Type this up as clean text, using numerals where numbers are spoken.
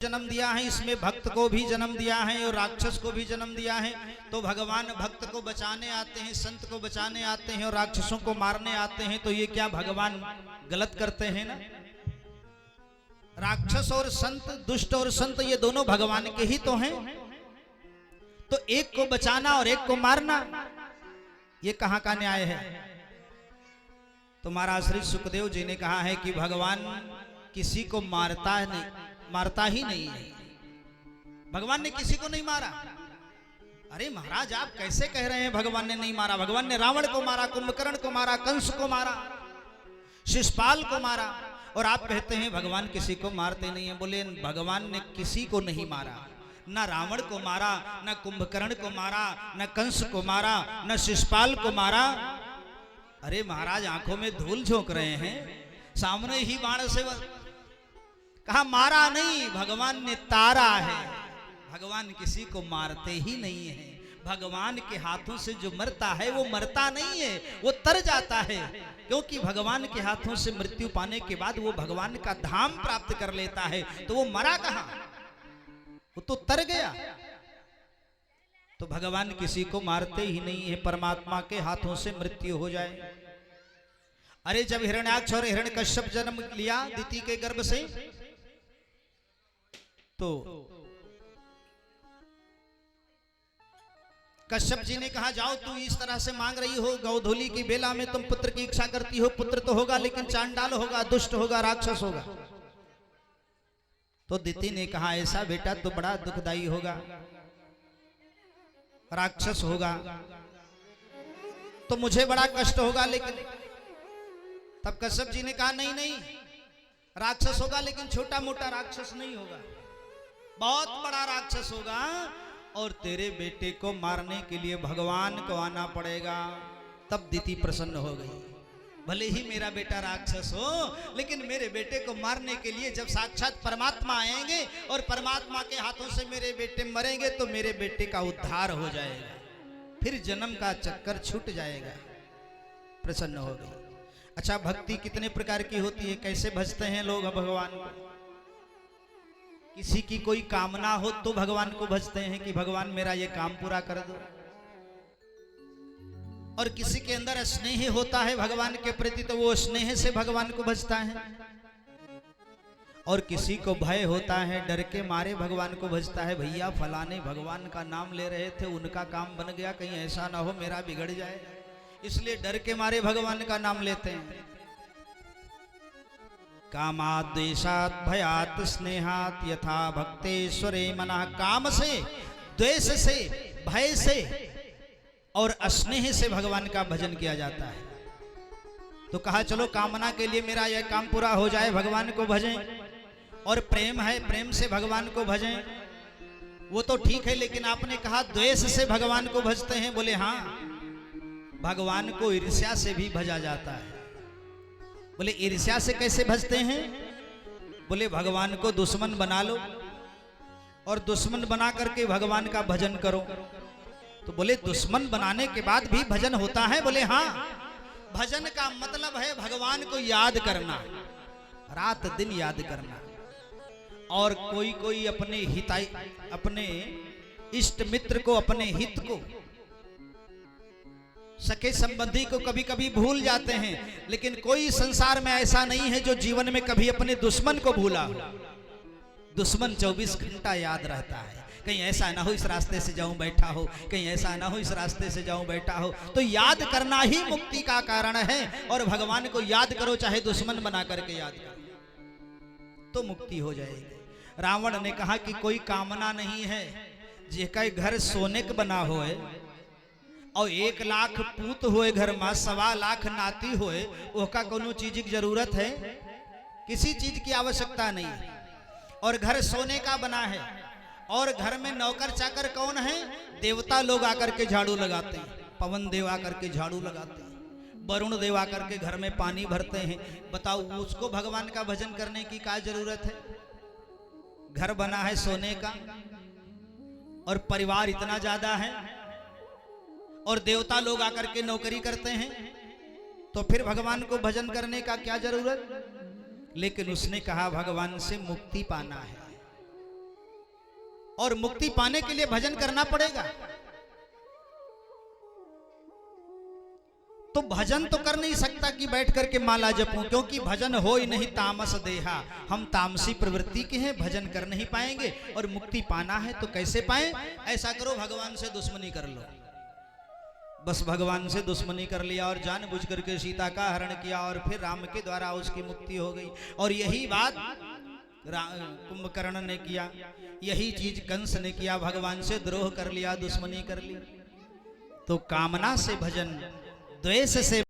जन्म दिया है, इसमें भक्त को भी जन्म दिया है और राक्षस को भी जन्म दिया है। तो भगवान भक्त को बचाने आते हैं, संत को बचाने आते हैं और राक्षसों को मारने आते हैं। तो ये क्या भगवान गलत करते हैं ना? राक्षस और संत, दुष्ट और संत, ये दोनों भगवान के ही तो हैं। तो एक को बचाना और एक को मारना, ये कहां का न्याय है? तो महाराज श्री सुखदेव जी ने कहा है कि भगवान किसी को मारता ही नहीं है। भगवान ने किसी को नहीं मारा। अरे महाराज, आप कैसे कह रहे हैं भगवान ने नहीं मारा? भगवान ने रावण को मारा, कुंभकर्ण को मारा, कंस को मारा, शिशुपाल को मारा, और आप कहते हैं भगवान किसी को मारते नहीं है। बोले भगवान ने किसी को नहीं मारा, न रावण को मारा, न कुंभकर्ण को मारा, न कंस को मारा, न शिशुपाल को मारा। अरे महाराज, आंखों में धूल झोंक रहे हैं, सामने ही बाण से कहा मारा नहीं, भगवान ने तारा है। भगवान किसी को मारते ही नहीं है। भगवान के हाथों से जो मरता है वो मरता नहीं है, वो तर जाता है। क्योंकि भगवान के हाथों से मृत्यु पाने के बाद वो भगवान का धाम प्राप्त कर लेता है। तो वो मरा कहां? वो तो तर गया। तो भगवान किसी को मारते ही नहीं है, परमात्मा के हाथों से मृत्यु हो जाए। अरे जब हिरण्याक्ष और हिरण्यकश्यप जन्म लिया दिति के गर्भ से, तो कश्यप जी ने कहा जाओ, तू इस तरह से मांग रही हो, गौधूली की बेला में तुम पुत्र की इच्छा करती हो, पुत्र तो होगा लेकिन चांडाल होगा, दुष्ट होगा, राक्षस होगा। तो दिति ने कहा ऐसा बेटा तो बड़ा दुखदाई होगा, राक्षस होगा तो मुझे बड़ा कष्ट होगा। लेकिन तब कश्यप जी ने कहा नहीं नहीं, राक्षस होगा लेकिन छोटा मोटा राक्षस नहीं होगा, बहुत बड़ा राक्षस होगा, और तेरे बेटे को मारने के लिए भगवान को आना पड़ेगा। तब दिति प्रसन्न हो गई। भले ही मेरा बेटा राक्षस हो, लेकिन मेरे बेटे को मारने के लिए जब साक्षात परमात्मा आएंगे और परमात्मा के हाथों से मेरे बेटे मरेंगे तो मेरे बेटे का उद्धार हो जाएगा, फिर जन्म का चक्कर छूट जाएगा। प्रसन्न हो गई। अच्छा, भक्ति कितने प्रकार की होती है? कैसे भजते हैं लोग भगवान को? किसी की कोई कामना हो तो भगवान को भजते हैं कि भगवान मेरा ये काम पूरा कर दो। और किसी के अंदर स्नेह होता है भगवान के प्रति, तो वो स्नेह से भगवान को भजता है। और किसी को भय होता है, डर के मारे भगवान को भजता है। भैया फलाने भगवान का नाम ले रहे थे, उनका काम बन गया, कहीं ऐसा ना हो मेरा बिगड़ जाए, इसलिए डर के मारे भगवान का नाम लेते हैं। कामात् द्वेषात् भयात् स्नेहात् यथा भक्तेश्वरे मना। काम से, द्वेष से, भय से और स्नेह से भगवान का भजन किया जाता है। तो कहा चलो कामना के लिए मेरा यह काम पूरा हो जाए, भगवान को भजें। और प्रेम है, प्रेम से भगवान को भजें, वो तो ठीक है। लेकिन आपने कहा द्वेष से भगवान को भजते हैं। बोले हाँ, भगवान को ईर्ष्या से भी भजा जाता है। बोले ईर्ष्या से कैसे भजते हैं? बोले भगवान को दुश्मन बना लो और दुश्मन बना करके भगवान का भजन करो। तो बोले दुश्मन बनाने के बाद भी भजन होता है? बोले हाँ, भजन का मतलब है भगवान को याद करना, रात दिन याद करना। और कोई कोई अपने इष्ट मित्र को, अपने हित को, सके संबंधी को कभी कभी भूल जाते हैं, लेकिन कोई संसार में ऐसा नहीं है जो जीवन में कभी अपने दुश्मन को भूला। दुश्मन 24 घंटा याद रहता है। कहीं ऐसा ना हो इस रास्ते से जाऊं बैठा हो, कहीं ऐसा ना हो इस रास्ते से जाऊं बैठा हो। तो याद करना ही मुक्ति का कारण है। और भगवान को याद करो, चाहे दुश्मन बना करके याद करो, तो मुक्ति हो जाएगी। रावण ने कहा कि कोई कामना नहीं है, जेका घर सोने का बना होए और 1 लाख पूत होए घर में, 1.25 लाख नाती होए, ओका कोनो चीज की जरूरत है? किसी चीज की आवश्यकता नहीं। और घर सोने का बना है, और घर में नौकर चाकर कौन है? देवता लोग आकर के झाड़ू लगाते हैं, पवन देव आकर के झाड़ू लगाते हैं, वरुण देव आकर के घर में पानी भरते हैं। बताओ, उसको भगवान का भजन करने की क्या जरूरत है? घर बना है सोने का और परिवार इतना ज्यादा है और देवता लोग आकर के नौकरी करते हैं, तो फिर भगवान को भजन करने का क्या जरूरत? लेकिन उसने कहा भगवान से मुक्ति पाना है, और मुक्ति पाने के लिए भजन करना पड़ेगा। तो भजन तो कर नहीं सकता कि बैठ करके माला जपूं, क्योंकि भजन हो ही नहीं तामस देहा, हम तामसी प्रवृत्ति के हैं, भजन कर नहीं पाएंगे। और मुक्ति पाना है तो कैसे पाए? ऐसा करो, भगवान से दुश्मनी कर लो। बस भगवान से दुश्मनी कर लिया और जानबूझ करके सीता का हरण किया और फिर राम के द्वारा उसकी मुक्ति हो गई। और यही बात कुंभकर्ण ने किया, यही चीज कंस ने किया, भगवान से द्रोह कर लिया, दुश्मनी कर ली। तो कामना से भजन, द्वेष से